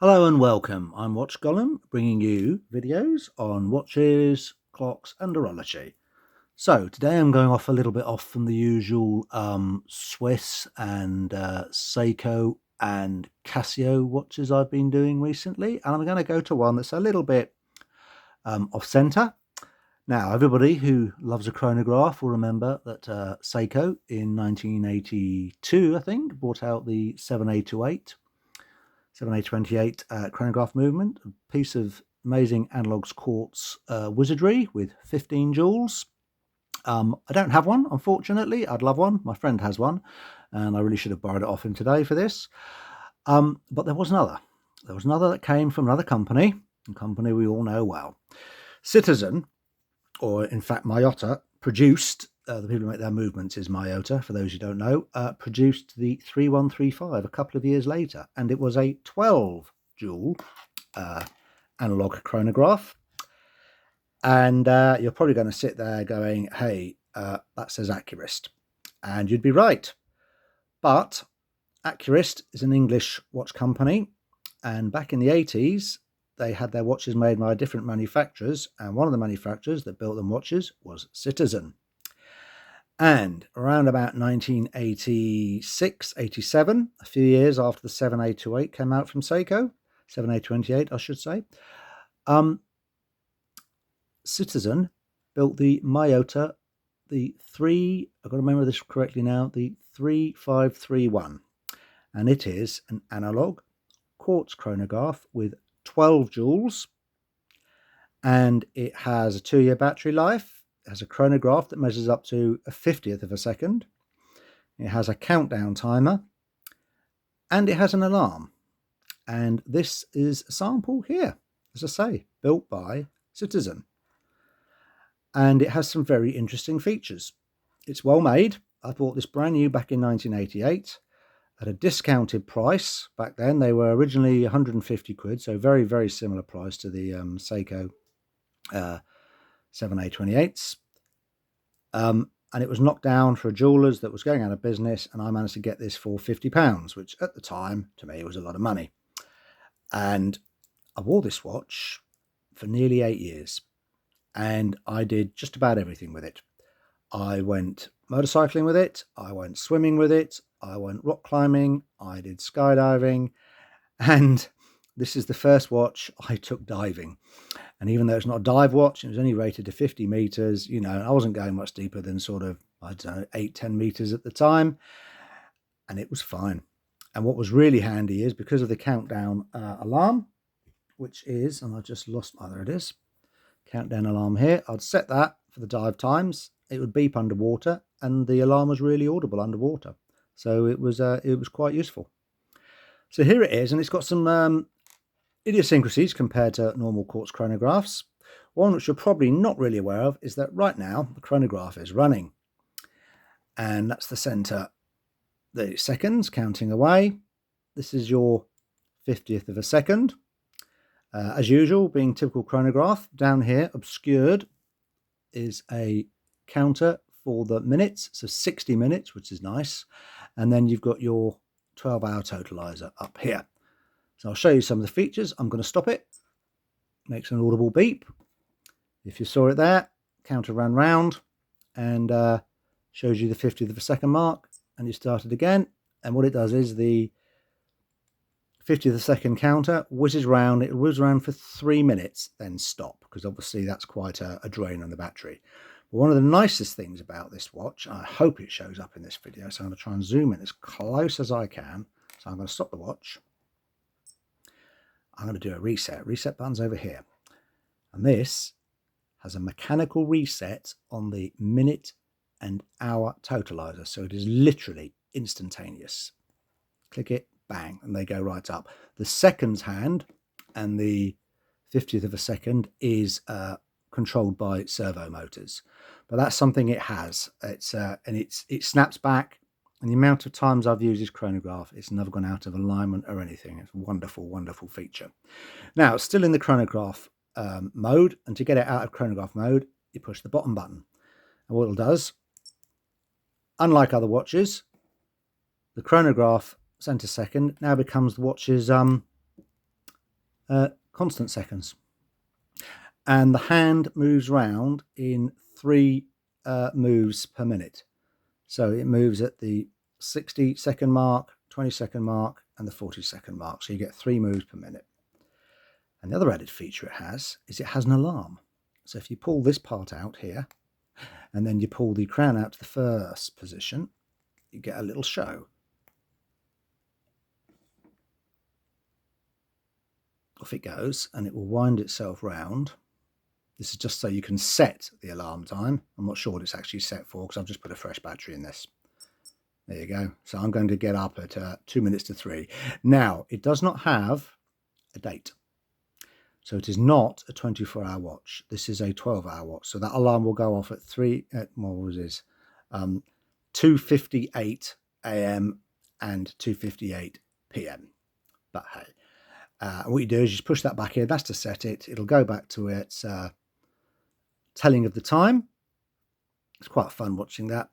Hello and welcome. I'm Watch Golem, bringing you videos on watches, clocks and horology. So today I'm going off a little bit off from the usual Swiss and Seiko and Casio watches I've been doing recently, and I'm going to go to one that's a little bit off centre. Now, everybody who loves a chronograph will remember that Seiko in 1982, I think, brought out the 7A28 7A28 chronograph movement, a piece of amazing analog quartz wizardry with 15 jewels. I don't have one, unfortunately. I'd love one. My friend has one, and I really should have borrowed it off him today for this. But there was another. There was another that came from another company, a company we all know well. Citizen, or in fact Miyota, produced, the people who make their movements is Miyota, for those who don't know, produced the 3135 a couple of years later, and it was a 12 jewel analog chronograph. And you're probably going to sit there going, hey, that says Accurist. And you'd be right. But Accurist is an English watch company, and back in the 80s, they had their watches made by different manufacturers, and one of the manufacturers that built them watches was Citizen. And around about 1986, 87, a few years after the 7A28 came out from Seiko, 7A28, I should say, Citizen built the Miyota, I've got to remember this correctly now, the 3531. And it is an analog quartz chronograph with 12 jewels, and it has a 2-year battery life. It has a chronograph that measures up to a 50th of a second. It has a countdown timer, and it has an alarm. And this is a sample here, as I say, built by Citizen. And it has some very interesting features. It's well made. I bought this brand new back in 1988 at a discounted price. Back then they were originally 150 quid, so very, very similar price to the Seiko 7A28s. And it was knocked down for a jeweler's that was going out of business, and I managed to get this for £50, which at the time, to me, was a lot of money. And I wore this watch for nearly 8 years, and I did just about everything with it. I went motorcycling with it, I went swimming with it, I went rock climbing, I did skydiving, and this is the first watch I took diving. And even though it's not a dive watch, it was only rated to 50 meters, you know, I wasn't going much deeper than sort of, I don't know, 8-10 meters at the time, and it was fine. And what was really handy is because of the countdown alarm, which is, and I just lost, there it is, countdown alarm here. I'd set that for the dive times. It would beep underwater, and the alarm was really audible underwater. So it was quite useful. So here it is, and it's got some idiosyncrasies compared to normal quartz chronographs. One which you're probably not really aware of is that right now the chronograph is running, and that's the center, the seconds counting away. This is your 50th of a second. As usual, being typical chronograph, down here obscured is a counter for the minutes, so 60 minutes, which is nice. And then you've got your 12-hour totalizer up here. So I'll show you some of the features. I'm going to stop it. Makes an audible beep. If you saw it there, counter ran round and shows you the 50th of a second mark, and you start it again. And what it does is the 50th of a second counter whizzes round. It whizzes around for 3 minutes, then stop, because obviously that's quite a drain on the battery. But one of the nicest things about this watch, I hope it shows up in this video, so I'm going to try and zoom in as close as I can. So I'm going to stop the watch. I'm going to do a reset. Reset button's over here. And this has a mechanical reset on the minute and hour totalizer. So it is literally instantaneous. Click it, bang, and they go right up. The seconds hand and the 50th of a second is controlled by servo motors, but that's something it has. It snaps back, and the amount of times I've used this chronograph, it's never gone out of alignment or anything. It's a wonderful, wonderful feature. Now, it's still in the chronograph mode, and to get it out of chronograph mode, you push the bottom button. And what it does, unlike other watches, the chronograph center second now becomes the watch's constant seconds. And the hand moves round in 3 moves per minute. So it moves at the 60-second mark, 20-second mark, and the 40-second mark. So you get 3 moves per minute. And the other added feature it has is it has an alarm. So if you pull this part out here, and then you pull the crown out to the first position, you get a little show. Off it goes, and it will wind itself round. This is just so you can set the alarm time. I'm not sure what it's actually set for because I've just put a fresh battery in this. There you go. So I'm going to get up at 2 minutes to 3. Now, it does not have a date. So it is not a 24-hour watch. This is a 12-hour watch. So that alarm will go off at 2:58 a.m. and 2:58 p.m. But hey, what you do is you just push that back in. That's to set it. It'll go back to its telling of the time. It's quite fun watching that.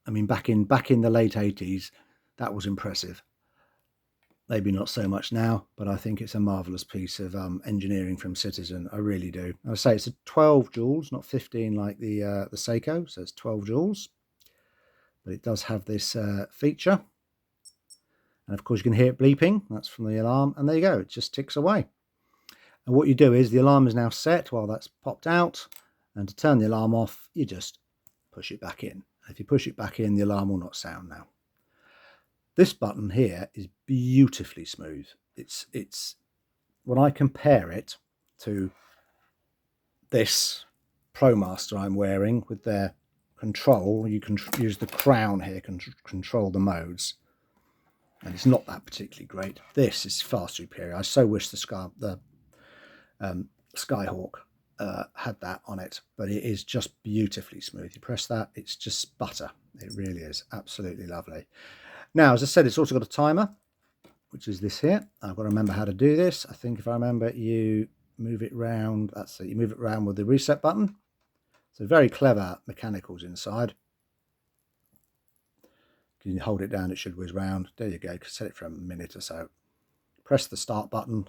I mean, back in the late 80s, that was impressive. Maybe not so much now, but I think it's a marvelous piece of engineering from Citizen. I really do. I say it's a 12 joules, not 15 like the Seiko. So it's 12 joules, but it does have this feature. And of course, you can hear it bleeping. That's from the alarm. And there you go. It just ticks away. And what you do is the alarm is now set while that's popped out. And to turn the alarm off, you just push it back in. If you push it back in, the alarm will not sound now. This button here is beautifully smooth. It's when I compare it to this ProMaster I'm wearing with their control, you can use the crown here, can control the modes. And it's not that particularly great. This is far superior. I so wish the Skyhawk had that on it, but it is just beautifully smooth. You press that, it's just butter. It really is absolutely lovely. Now, as I said, it's also got a timer, which is this here. I've got to remember how to do this. I think if I remember, you move it round. That's it. You move it around with the reset button. So very clever mechanicals inside. You can hold it down, it should whiz round. There you go. You can set it for a minute or so. Press the start button.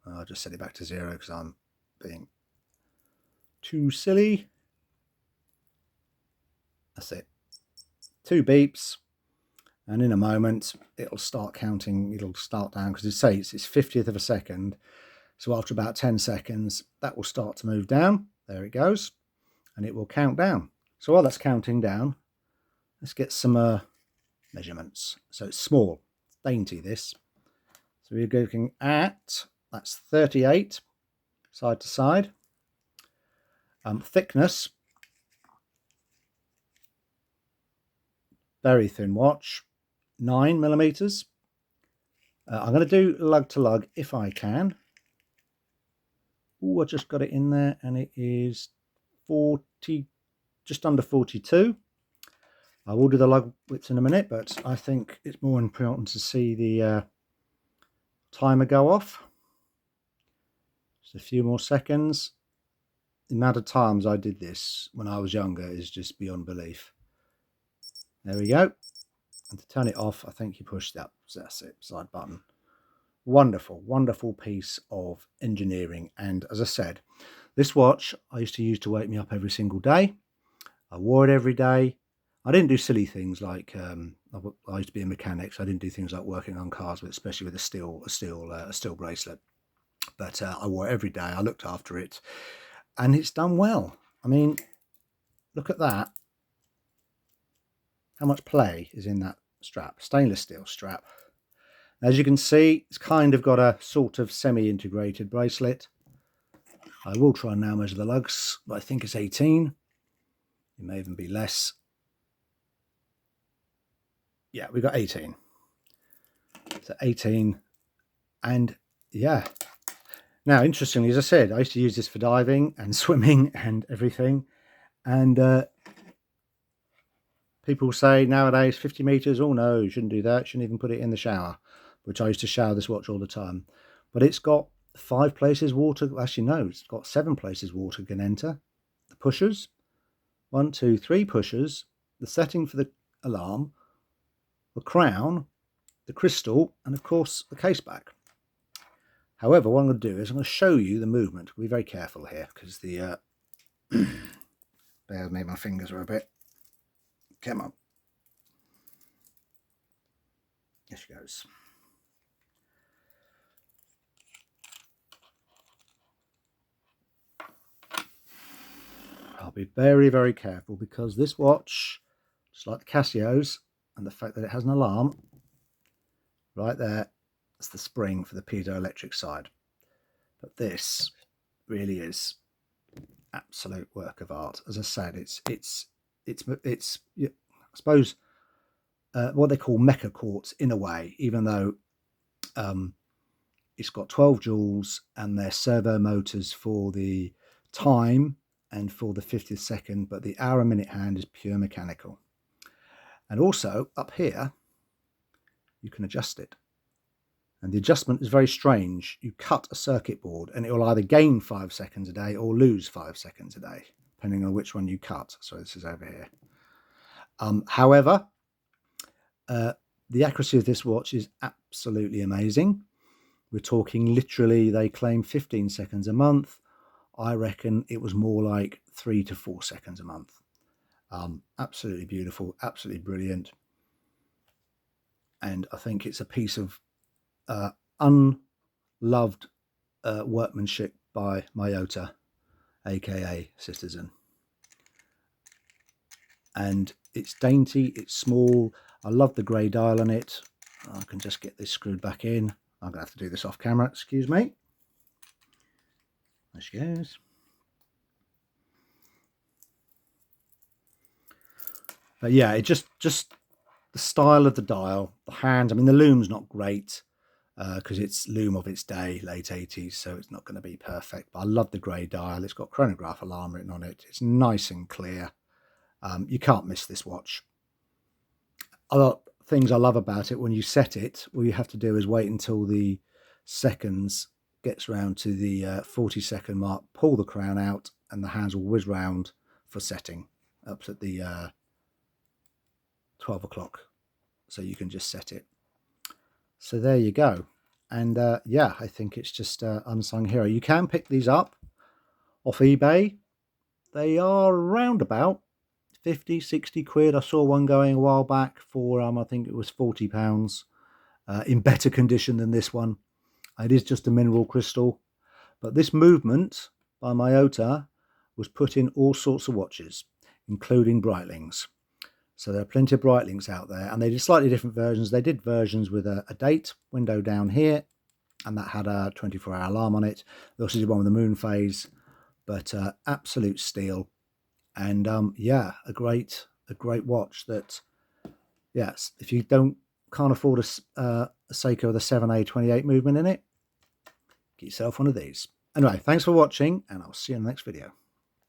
I'll just set it back to 0 because I'm being too silly. That's it. 2 beeps. And in a moment, it'll start counting. It'll start down because it says it's 50th of a second. So after about 10 seconds, that will start to move down. There it goes. And it will count down. So while that's counting down, let's get some measurements. So it's small, it's dainty this. So we're looking at, that's 38 side to side. Thickness, very thin watch, 9mm. I'm going to do lug to lug if I can. Oh, I just got it in there and it is 40, just under 42. I will do the lug widths in a minute, but I think it's more important to see the timer go off. Just a few more seconds. The amount of times I did this when I was younger is just beyond belief. There we go. And to turn it off, I think you push that. That's it, side button. Wonderful, wonderful piece of engineering. And as I said, this watch I used to use to wake me up every single day. I wore it every day. I didn't do silly things like I used to be a mechanic, so I didn't do things like working on cars, especially with a steel bracelet. But I wore it every day. I looked after it, and it's done well. I mean, look at that. How much play is in that strap? Stainless steel strap. As you can see, it's kind of got a sort of semi-integrated bracelet. I will try and now measure the lugs, but I think it's 18. It may even be less. Yeah, we got 18. So 18. And yeah. Now, interestingly, as I said, I used to use this for diving and swimming and everything. And people say nowadays 50 meters, oh no, you shouldn't do that. You shouldn't even put it in the shower, which I used to shower this watch all the time. But it's got 5 places water. Actually, no, it's got 7 places water can enter. The pushers, 1, 2, 3 pushers, the setting for the alarm, the crown, the crystal, and of course the case back. However, what I'm going to do is I'm going to show you the movement. Be very careful here because the bear with me, my fingers are a bit. Come on. Here she goes. I'll be very, very careful because this watch, just like the Casio's, and the fact that it has an alarm, right there, it's the spring for the piezoelectric side. But this really is absolute work of art. As I said, it's I suppose what they call Meca-quartz in a way, even though it's got 12 joules and they're servo motors for the time and for the 50th second, but the hour and minute hand is pure mechanical. And also up here, you can adjust it. And the adjustment is very strange. You cut a circuit board and it will either gain 5 seconds a day or lose 5 seconds a day, depending on which one you cut. So this is over here. However, the accuracy of this watch is absolutely amazing. We're talking literally, they claim 15 seconds a month. I reckon it was more like 3 to 4 seconds a month. Absolutely beautiful, absolutely brilliant. And I think it's a piece of unloved workmanship by Miyota, aka Citizen. And it's dainty, it's small. I love the grey dial on it. I can just get this screwed back in. I'm going to have to do this off camera, excuse me. There she goes. But yeah, it just the style of the dial, the hand. I mean, the loom's not great because it's loom of its day, late 80s, so it's not going to be perfect. But I love the grey dial. It's got chronograph alarm written on it. It's nice and clear. You can't miss this watch. Other things I love about it, when you set it, all you have to do is wait until the seconds gets round to the 40-second mark, pull the crown out, and the hands will whiz round for setting up at the 12 o'clock. So you can just set it. So there you go. And yeah, I think it's just an unsung hero. You can pick these up off eBay. They are around about 50, 60 quid. I saw one going a while back for, I think it was £40, in better condition than this one. It is just a mineral crystal. But this movement by Miyota was put in all sorts of watches, including Breitlings. So there are plenty of Breitlings out there, and they did slightly different versions. They did versions with a date window down here, and that had a 24-hour alarm on it. They also did one with the moon phase, but absolute steel. And yeah, a great watch that, yes, if you can't afford a Seiko with a 7A28 movement in it, get yourself one of these. Anyway, thanks for watching, and I'll see you in the next video.